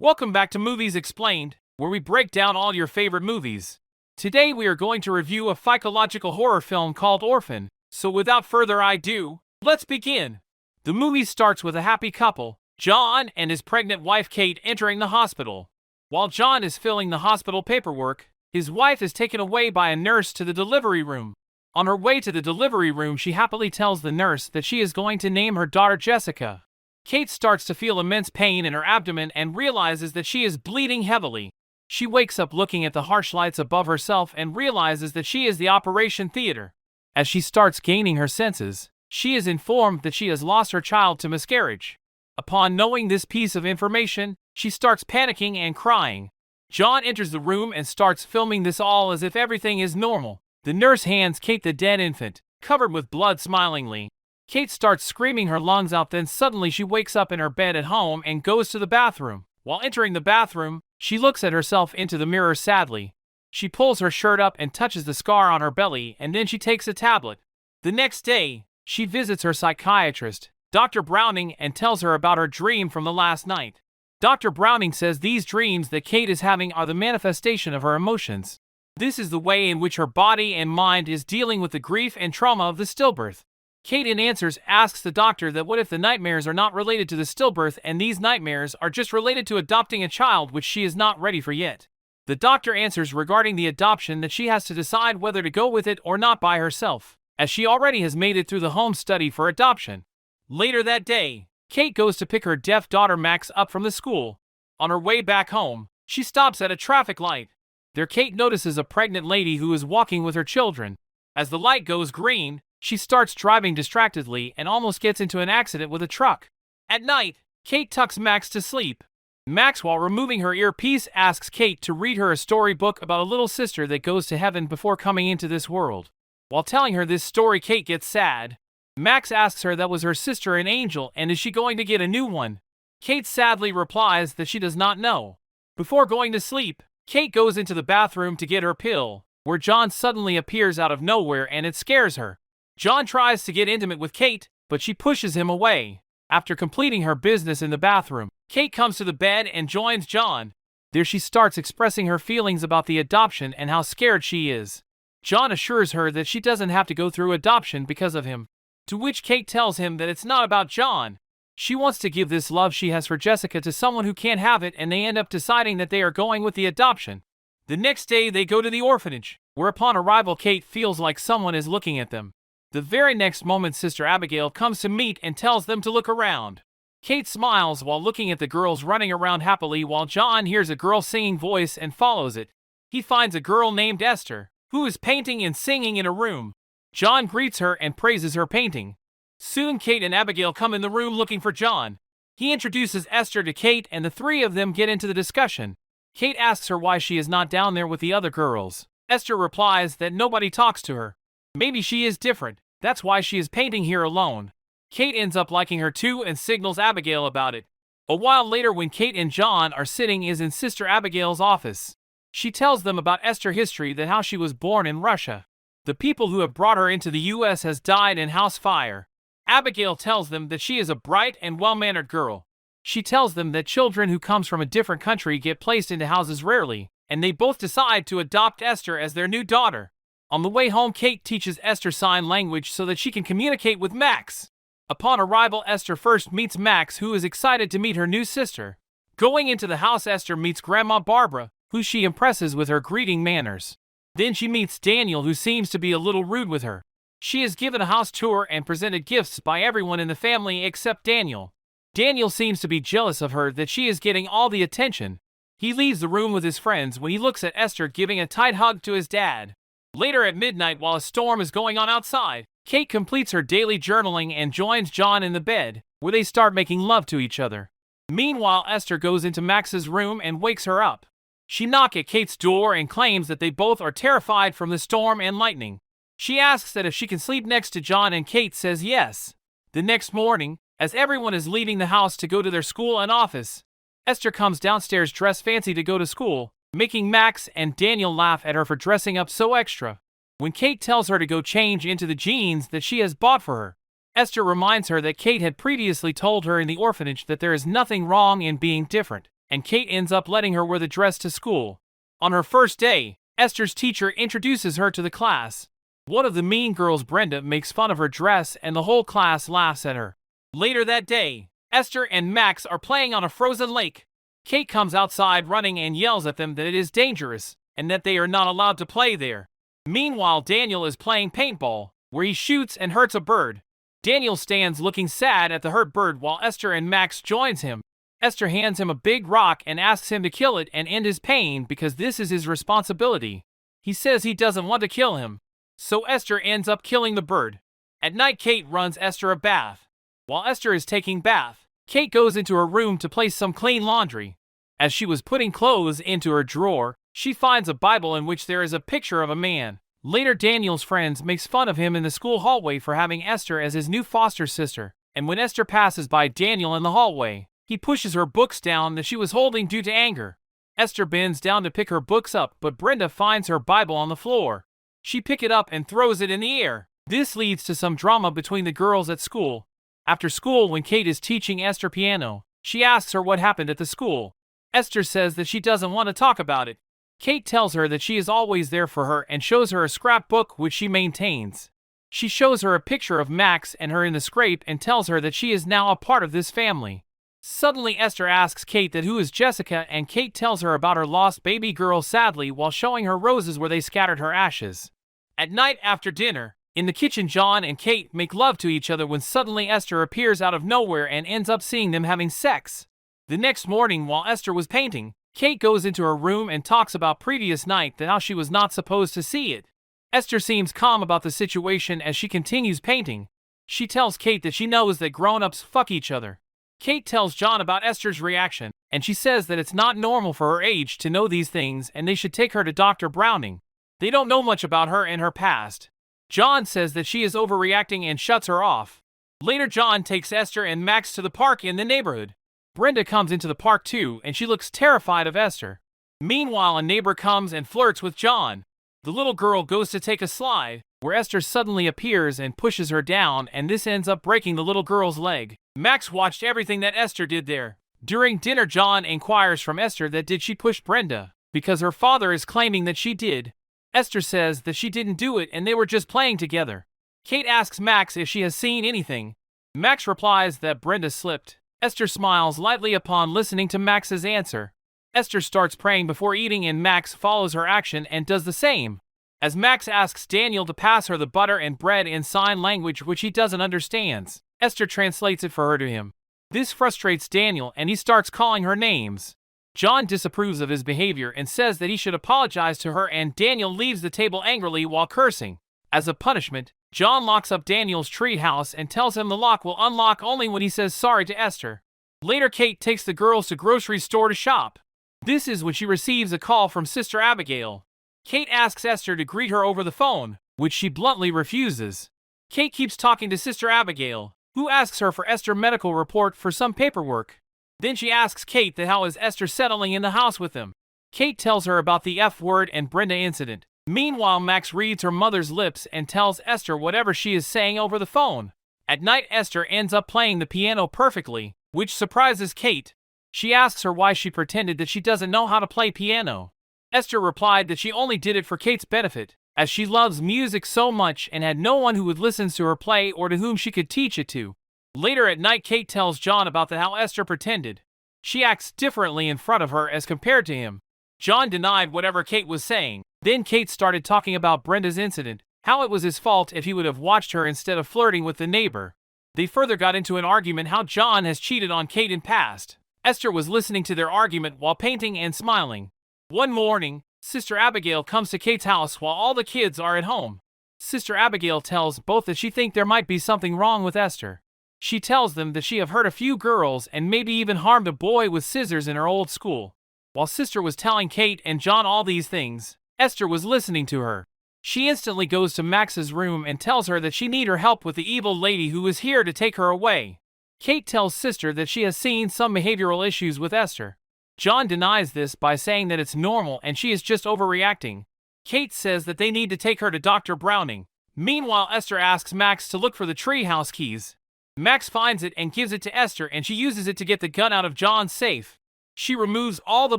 Welcome back to Movies Explained, where we break down all your favorite movies. Today we are going to review a psychological horror film called Orphan, so without further ado, let's begin. The movie starts with a happy couple, John and his pregnant wife Kate, entering the hospital. While John is filling the hospital paperwork, his wife is taken away by a nurse to the delivery room. On her way to the delivery room, she happily tells the nurse that she is going to name her daughter Jessica. Kate starts to feel immense pain in her abdomen and realizes that she is bleeding heavily. She wakes up looking at the harsh lights above herself and realizes that she is the operation theater. As she starts gaining her senses, she is informed that she has lost her child to miscarriage. Upon knowing this piece of information, she starts panicking and crying. John enters the room and starts filming this all as if everything is normal. The nurse hands Kate the dead infant, covered with blood, smilingly. Kate starts screaming her lungs out, then suddenly she wakes up in her bed at home and goes to the bathroom. While entering the bathroom, she looks at herself into the mirror sadly. She pulls her shirt up and touches the scar on her belly, and then she takes a tablet. The next day, she visits her psychiatrist, Dr. Browning, and tells her about her dream from the last night. Dr. Browning says these dreams that Kate is having are the manifestation of her emotions. This is the way in which her body and mind is dealing with the grief and trauma of the stillbirth. Kate, in answers, asks the doctor that what if the nightmares are not related to the stillbirth and these nightmares are just related to adopting a child which she is not ready for yet. The doctor answers regarding the adoption that she has to decide whether to go with it or not by herself, as she already has made it through the home study for adoption. Later that day, Kate goes to pick her deaf daughter Max up from the school. On her way back home, she stops at a traffic light. There Kate notices a pregnant lady who is walking with her children. As the light goes green, she starts driving distractedly and almost gets into an accident with a truck. At night, Kate tucks Max to sleep. Max, while removing her earpiece, asks Kate to read her a storybook about a little sister that goes to heaven before coming into this world. While telling her this story, Kate gets sad. Max asks her that was her sister, an angel, and is she going to get a new one? Kate sadly replies that she does not know. Before going to sleep, Kate goes into the bathroom to get her pill, where John suddenly appears out of nowhere and it scares her. John tries to get intimate with Kate, but she pushes him away. After completing her business in the bathroom, Kate comes to the bed and joins John. There she starts expressing her feelings about the adoption and how scared she is. John assures her that she doesn't have to go through adoption because of him, to which Kate tells him that it's not about John. She wants to give this love she has for Jessica to someone who can't have it, and they end up deciding that they are going with the adoption. The next day they go to the orphanage, where upon arrival Kate feels like someone is looking at them. The very next moment Sister Abigail comes to meet and tells them to look around. Kate smiles while looking at the girls running around happily, while John hears a girl singing voice and follows it. He finds a girl named Esther, who is painting and singing in a room. John greets her and praises her painting. Soon Kate and Abigail come in the room looking for John. He introduces Esther to Kate and the three of them get into the discussion. Kate asks her why she is not down there with the other girls. Esther replies that nobody talks to her. Maybe she is different, that's why she is painting here alone. Kate ends up liking her too and signals Abigail about it. A while later, when Kate and John are sitting is in Sister Abigail's office. She tells them about Esther's history, that how she was born in Russia. The people who have brought her into the U.S. has died in house fire. Abigail tells them that she is a bright and well-mannered girl. She tells them that children who comes from a different country get placed into houses rarely, and they both decide to adopt Esther as their new daughter. On the way home, Kate teaches Esther sign language so that she can communicate with Max. Upon arrival, Esther first meets Max, who is excited to meet her new sister. Going into the house, Esther meets Grandma Barbara, who she impresses with her greeting manners. Then she meets Daniel, who seems to be a little rude with her. She is given a house tour and presented gifts by everyone in the family except Daniel. Daniel seems to be jealous of her that she is getting all the attention. He leaves the room with his friends when he looks at Esther giving a tight hug to his dad. Later at midnight, while a storm is going on outside, Kate completes her daily journaling and joins John in the bed, where they start making love to each other. Meanwhile, Esther goes into Max's room and wakes her up. She knocks at Kate's door and claims that they both are terrified from the storm and lightning. She asks that if she can sleep next to John, and Kate says yes. The next morning, as everyone is leaving the house to go to their school and office, Esther comes downstairs dressed fancy to go to school, making Max and Daniel laugh at her for dressing up so extra. When Kate tells her to go change into the jeans that she has bought for her, Esther reminds her that Kate had previously told her in the orphanage that there is nothing wrong in being different, and Kate ends up letting her wear the dress to school. On her first day, Esther's teacher introduces her to the class. One of the mean girls, Brenda, makes fun of her dress and the whole class laughs at her. Later that day, Esther and Max are playing on a frozen lake. Kate comes outside running and yells at them that it is dangerous and that they are not allowed to play there. Meanwhile, Daniel is playing paintball, where he shoots and hurts a bird. Daniel stands looking sad at the hurt bird while Esther and Max joins him. Esther hands him a big rock and asks him to kill it and end his pain because this is his responsibility. He says he doesn't want to kill him, so Esther ends up killing the bird. At night, Kate runs Esther a bath. While Esther is taking bath, Kate goes into her room to place some clean laundry. As she was putting clothes into her drawer, she finds a Bible in which there is a picture of a man. Later, Daniel's friends makes fun of him in the school hallway for having Esther as his new foster sister, and when Esther passes by Daniel in the hallway, he pushes her books down that she was holding due to anger. Esther bends down to pick her books up, but Brenda finds her Bible on the floor. She picks it up and throws it in the air. This leads to some drama between the girls at school. After school, when Kate is teaching Esther piano, she asks her what happened at the school. Esther says that she doesn't want to talk about it. Kate tells her that she is always there for her and shows her a scrapbook which she maintains. She shows her a picture of Max and her in the scrape and tells her that she is now a part of this family. Suddenly, Esther asks Kate that who is Jessica, and Kate tells her about her lost baby girl sadly while showing her roses where they scattered her ashes. At night after dinner, in the kitchen, John and Kate make love to each other when suddenly Esther appears out of nowhere and ends up seeing them having sex. The next morning, while Esther was painting, Kate goes into her room and talks about previous night that how she was not supposed to see it. Esther seems calm about the situation as she continues painting. She tells Kate that she knows that grown-ups fuck each other. Kate tells John about Esther's reaction, and she says that it's not normal for her age to know these things and they should take her to Dr. Browning. They don't know much about her and her past. John says that she is overreacting and shuts her off. Later, John takes Esther and Max to the park in the neighborhood. Brenda comes into the park too, and she looks terrified of Esther. Meanwhile, a neighbor comes and flirts with John. The little girl goes to take a slide, where Esther suddenly appears and pushes her down, and this ends up breaking the little girl's leg. Max watched everything that Esther did there. During dinner, John inquires from Esther that did she push Brenda, because her father is claiming that she did. Esther says that she didn't do it and they were just playing together. Kate asks Max if she has seen anything. Max replies that Brenda slipped. Esther smiles lightly upon listening to Max's answer. Esther starts praying before eating and Max follows her action and does the same. As Max asks Daniel to pass her the butter and bread in sign language which he doesn't understand, Esther translates it for her to him. This frustrates Daniel and he starts calling her names. John disapproves of his behavior and says that he should apologize to her, and Daniel leaves the table angrily while cursing. As a punishment, John locks up Daniel's treehouse and tells him the lock will unlock only when he says sorry to Esther. Later, Kate takes the girls to grocery store to shop. This is when she receives a call from Sister Abigail. Kate asks Esther to greet her over the phone, which she bluntly refuses. Kate keeps talking to Sister Abigail, who asks her for Esther's medical report for some paperwork. Then she asks Kate that how is Esther settling in the house with them. Kate tells her about the F word and Brenda incident. Meanwhile, Max reads her mother's lips and tells Esther whatever she is saying over the phone. At night, Esther ends up playing the piano perfectly, which surprises Kate. She asks her why she pretended that she doesn't know how to play piano. Esther replied that she only did it for Kate's benefit, as she loves music so much and had no one who would listen to her play or to whom she could teach it to. Later at night, Kate tells John about how Esther pretended. She acts differently in front of her as compared to him. John denied whatever Kate was saying. Then Kate started talking about Brenda's incident, how it was his fault if he would have watched her instead of flirting with the neighbor. They further got into an argument how John has cheated on Kate in past. Esther was listening to their argument while painting and smiling. One morning, Sister Abigail comes to Kate's house while all the kids are at home. Sister Abigail tells both that she thinks there might be something wrong with Esther. She tells them that she have hurt a few girls and maybe even harmed a boy with scissors in her old school. While Sister was telling Kate and John all these things, Esther was listening to her. She instantly goes to Max's room and tells her that she needs her help with the evil lady who is here to take her away. Kate tells Sister that she has seen some behavioral issues with Esther. John denies this by saying that it's normal and she is just overreacting. Kate says that they need to take her to Dr. Browning. Meanwhile, Esther asks Max to look for the treehouse keys. Max finds it and gives it to Esther, and she uses it to get the gun out of John's safe. She removes all the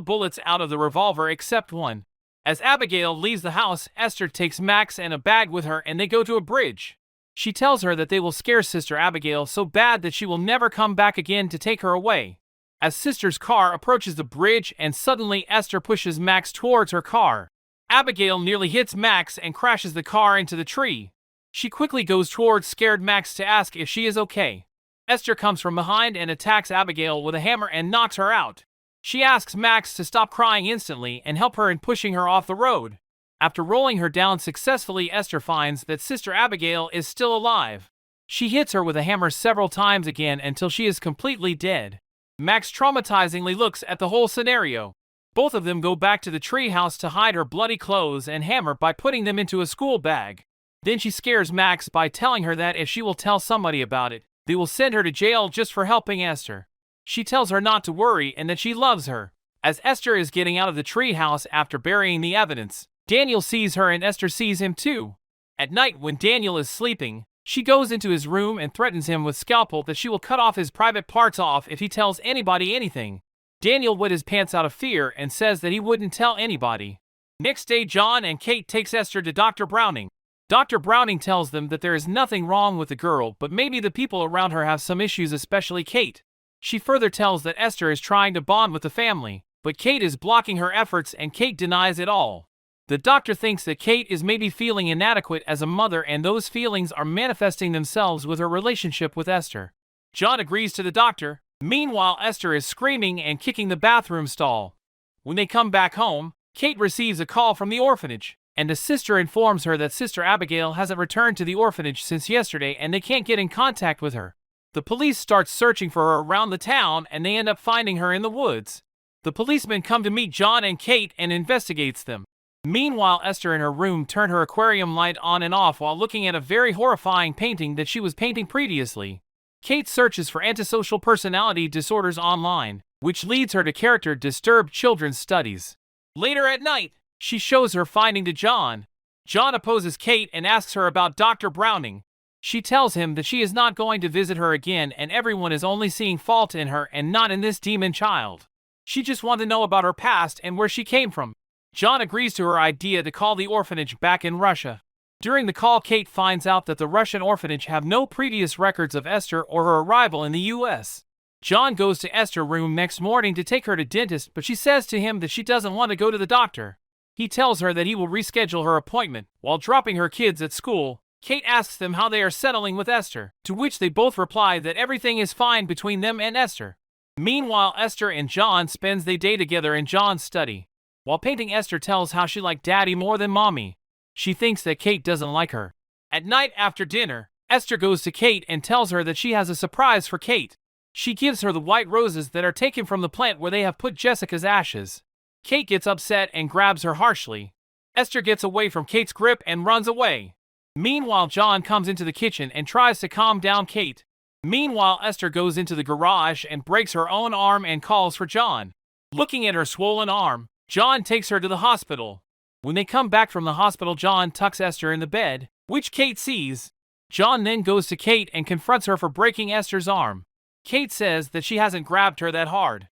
bullets out of the revolver except one. As Abigail leaves the house, Esther takes Max and a bag with her and they go to a bridge. She tells her that they will scare Sister Abigail so bad that she will never come back again to take her away. As Sister's car approaches the bridge and suddenly Esther pushes Max towards her car. Abigail nearly hits Max and crashes the car into the tree. She quickly goes towards scared Max to ask if she is okay. Esther comes from behind and attacks Abigail with a hammer and knocks her out. She asks Max to stop crying instantly and help her in pushing her off the road. After rolling her down successfully, Esther finds that Sister Abigail is still alive. She hits her with a hammer several times again until she is completely dead. Max traumatizingly looks at the whole scenario. Both of them go back to the treehouse to hide her bloody clothes and hammer by putting them into a school bag. Then she scares Max by telling her that if she will tell somebody about it, they will send her to jail just for helping Esther. She tells her not to worry and that she loves her. As Esther is getting out of the treehouse after burying the evidence, Daniel sees her and Esther sees him too. At night when Daniel is sleeping, she goes into his room and threatens him with scalpel that she will cut off his private parts off if he tells anybody anything. Daniel wet his pants out of fear and says that he wouldn't tell anybody. Next day, John and Kate takes Esther to Dr. Browning. Dr. Browning tells them that there is nothing wrong with the girl, but maybe the people around her have some issues, especially Kate. She further tells that Esther is trying to bond with the family, but Kate is blocking her efforts and Kate denies it all. The doctor thinks that Kate is maybe feeling inadequate as a mother and those feelings are manifesting themselves with her relationship with Esther. John agrees to the doctor. Meanwhile, Esther is screaming and kicking the bathroom stall. When they come back home, Kate receives a call from the orphanage, and the sister informs her that Sister Abigail hasn't returned to the orphanage since yesterday and they can't get in contact with her. The police start searching for her around the town and they end up finding her in the woods. The policemen come to meet John and Kate and investigates them. Meanwhile, Esther in her room turned her aquarium light on and off while looking at a very horrifying painting that she was painting previously. Kate searches for antisocial personality disorders online, which leads her to character disturbed children's studies. Later at night, she shows her finding to John. John opposes Kate and asks her about Dr. Browning. She tells him that she is not going to visit her again and everyone is only seeing fault in her and not in this demon child. She just wants to know about her past and where she came from. John agrees to her idea to call the orphanage back in Russia. During the call, Kate finds out that the Russian orphanage have no previous records of Esther or her arrival in the U.S. John goes to Esther's room next morning to take her to dentist, but she says to him that she doesn't want to go to the doctor. He tells her that he will reschedule her appointment. While dropping her kids at school, Kate asks them how they are settling with Esther, to which they both reply that everything is fine between them and Esther. Meanwhile, Esther and John spends their day together in John's study. While painting, Esther tells how she liked Daddy more than Mommy. She thinks that Kate doesn't like her. At night after dinner, Esther goes to Kate and tells her that she has a surprise for Kate. She gives her the white roses that are taken from the plant where they have put Jessica's ashes. Kate gets upset and grabs her harshly. Esther gets away from Kate's grip and runs away. Meanwhile, John comes into the kitchen and tries to calm down Kate. Meanwhile, Esther goes into the garage and breaks her own arm and calls for John. Looking at her swollen arm, John takes her to the hospital. When they come back from the hospital, John tucks Esther in the bed, which Kate sees. John then goes to Kate and confronts her for breaking Esther's arm. Kate says that she hasn't grabbed her that hard.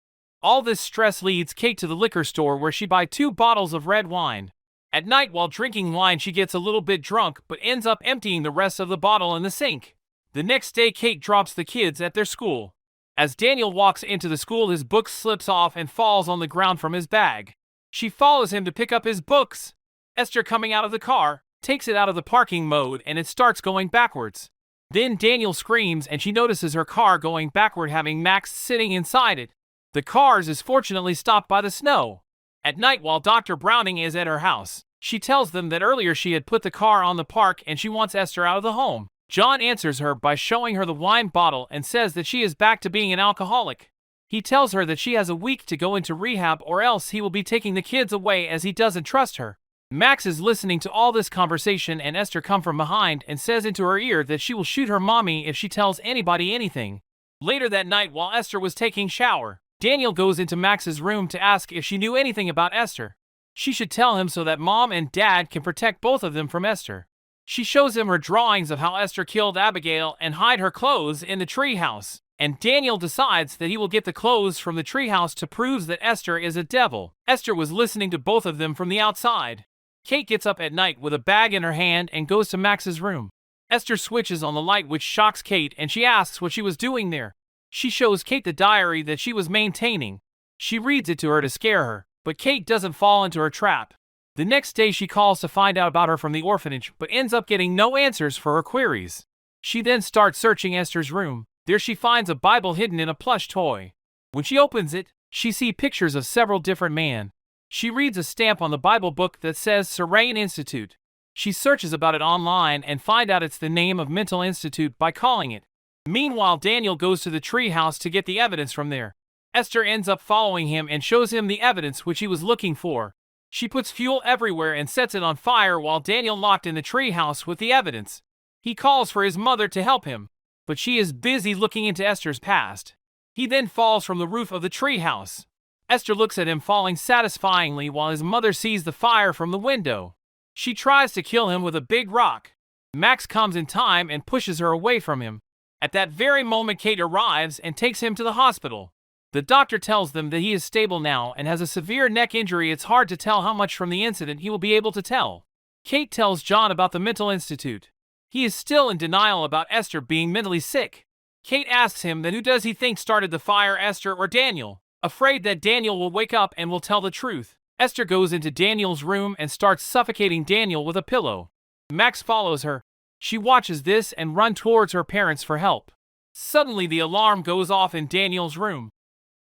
All this stress leads Kate to the liquor store where she buys 2 bottles of red wine. At night, while drinking wine, she gets a little bit drunk, but ends up emptying the rest of the bottle in the sink. The next day, Kate drops the kids at their school. As Daniel walks into the school, his book slips off and falls on the ground from his bag. She follows him to pick up his books. Esther, coming out of the car, takes it out of the parking mode and it starts going backwards. Then Daniel screams and she notices her car going backward, having Max sitting inside it. The car is fortunately stopped by the snow. At night, while Dr. Browning is at her house, she tells them that earlier she had put the car on the park and she wants Esther out of the home. John answers her by showing her the wine bottle and says that she is back to being an alcoholic. He tells her that she has a week to go into rehab or else he will be taking the kids away as he doesn't trust her. Max is listening to all this conversation and Esther comes from behind and says into her ear that she will shoot her mommy if she tells anybody anything. Later that night, while Esther was taking shower, Daniel goes into Max's room to ask if she knew anything about Esther. She should tell him so that Mom and Dad can protect both of them from Esther. She shows him her drawings of how Esther killed Abigail and hid her clothes in the treehouse. and Daniel decides that he will get the clothes from the treehouse to prove that Esther is a devil. Esther was listening to both of them from the outside. Kate gets up at night with a bag in her hand and goes to Max's room. Esther switches on the light, which shocks Kate, and she asks what she was doing there. She shows Kate the diary that she was maintaining. She reads it to her to scare her, but Kate doesn't fall into her trap. The next day she calls to find out about her from the orphanage, but ends up getting no answers for her queries. She then starts searching Esther's room. There she finds a Bible hidden in a plush toy. When she opens it, she sees pictures of several different men. She reads a stamp on the Bible book that says Serene Institute. She searches about it online and finds out it's the name of mental institute by calling it. Meanwhile, Daniel goes to the treehouse to get the evidence from there. Esther ends up following him and shows him the evidence which he was looking for. She puts fuel everywhere and sets it on fire while Daniel locked in the treehouse with the evidence. He calls for his mother to help him, but she is busy looking into Esther's past. He then falls from the roof of the treehouse. Esther looks at him falling satisfyingly while his mother sees the fire from the window. She tries to kill him with a big rock. Max comes in time and pushes her away from him. At that very moment, Kate arrives and takes him to the hospital. The doctor tells them that he is stable now and has a severe neck injury. It's hard to tell how much from the incident he will be able to tell. Kate tells John about the mental institute. He is still in denial about Esther being mentally sick. Kate asks him then who does he think started the fire, Esther or Daniel? Afraid that Daniel will wake up and will tell the truth, Esther goes into Daniel's room and starts suffocating Daniel with a pillow. Max follows her. She watches this and runs towards her parents for help. Suddenly the alarm goes off in Daniel's room.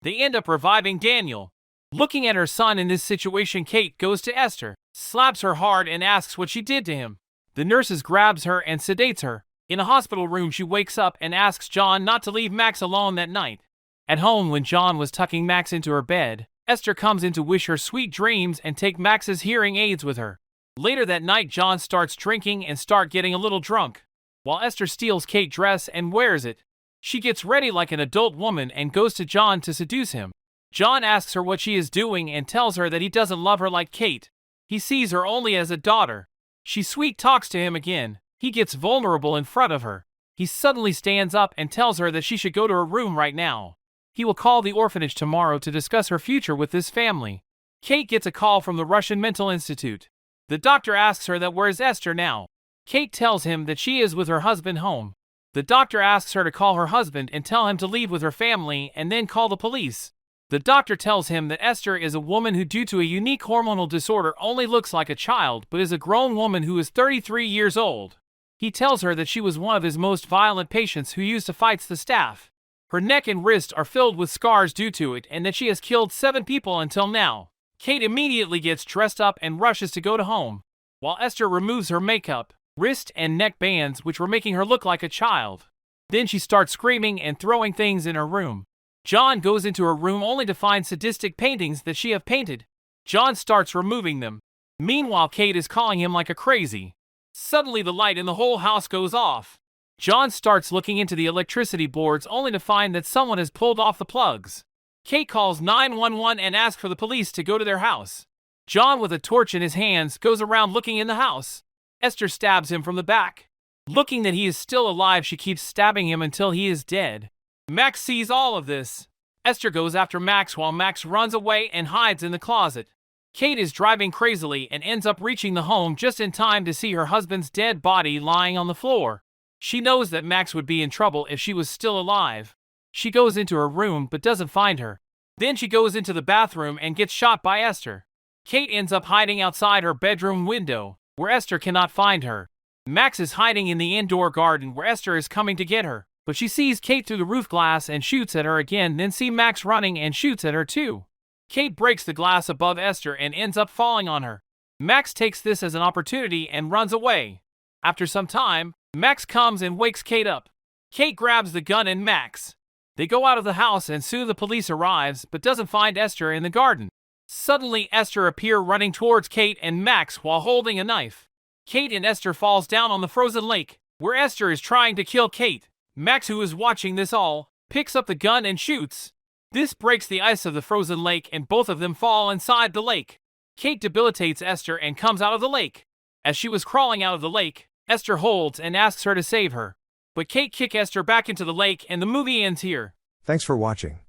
They end up reviving Daniel. Looking at her son in this situation, Kate goes to Esther, slaps her hard and asks what she did to him. The nurses grabs her and sedates her. In a hospital room she wakes up and asks John not to leave Max alone that night. At home, when John was tucking Max into her bed, Esther comes in to wish her sweet dreams and take Max's hearing aids with her. Later that night, John starts drinking and start getting a little drunk, while Esther steals Kate's dress and wears it. She gets ready like an adult woman and goes to John to seduce him. John asks her what she is doing and tells her that he doesn't love her like Kate. He sees her only as a daughter. She sweet talks to him again. He gets vulnerable in front of her. He suddenly stands up and tells her that she should go to her room right now. He will call the orphanage tomorrow to discuss her future with this family. Kate gets a call from the Russian Mental Institute. The doctor asks her that where is Esther now. Kate tells him that she is with her husband home. The doctor asks her to call her husband and tell him to leave with her family and then call the police. The doctor tells him that Esther is a woman who, due to a unique hormonal disorder, only looks like a child but is a grown woman who is 33 years old. He tells her that she was one of his most violent patients who used to fight the staff. Her neck and wrist are filled with scars due to it and that she has killed 7 people until now. Kate immediately gets dressed up and rushes to go to home, while Esther removes her makeup, wrist and neck bands which were making her look like a child. Then she starts screaming and throwing things in her room. John goes into her room only to find sadistic paintings that she have painted. John starts removing them. Meanwhile, Kate is calling him like a crazy. Suddenly the light in the whole house goes off. John starts looking into the electricity boards only to find that someone has pulled off the plugs. Kate calls 911 and asks for the police to go to their house. John, with a torch in his hands, goes around looking in the house. Esther stabs him from the back. Looking that he is still alive, she keeps stabbing him until he is dead. Max sees all of this. Esther goes after Max while Max runs away and hides in the closet. Kate is driving crazily and ends up reaching the home just in time to see her husband's dead body lying on the floor. She knows that Max would be in trouble if she was still alive. She goes into her room but doesn't find her. Then she goes into the bathroom and gets shot by Esther. Kate ends up hiding outside her bedroom window, where Esther cannot find her. Max is hiding in the indoor garden where Esther is coming to get her, but she sees Kate through the roof glass and shoots at her again, then sees Max running and shoots at her too. Kate breaks the glass above Esther and ends up falling on her. Max takes this as an opportunity and runs away. After some time, Max comes and wakes Kate up. Kate grabs the gun and Max. They go out of the house and soon the police arrives but doesn't find Esther in the garden. Suddenly Esther appears running towards Kate and Max while holding a knife. Kate and Esther falls down on the frozen lake, where Esther is trying to kill Kate. Max, who is watching this all, picks up the gun and shoots. This breaks the ice of the frozen lake and both of them fall inside the lake. Kate debilitates Esther and comes out of the lake. As she was crawling out of the lake, Esther holds and asks her to save her. but Kate kicks Esther back into the lake and the movie ends here. Thanks for watching.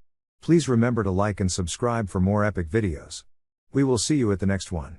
Please remember to like and subscribe for more epic videos. We will see you at the next one.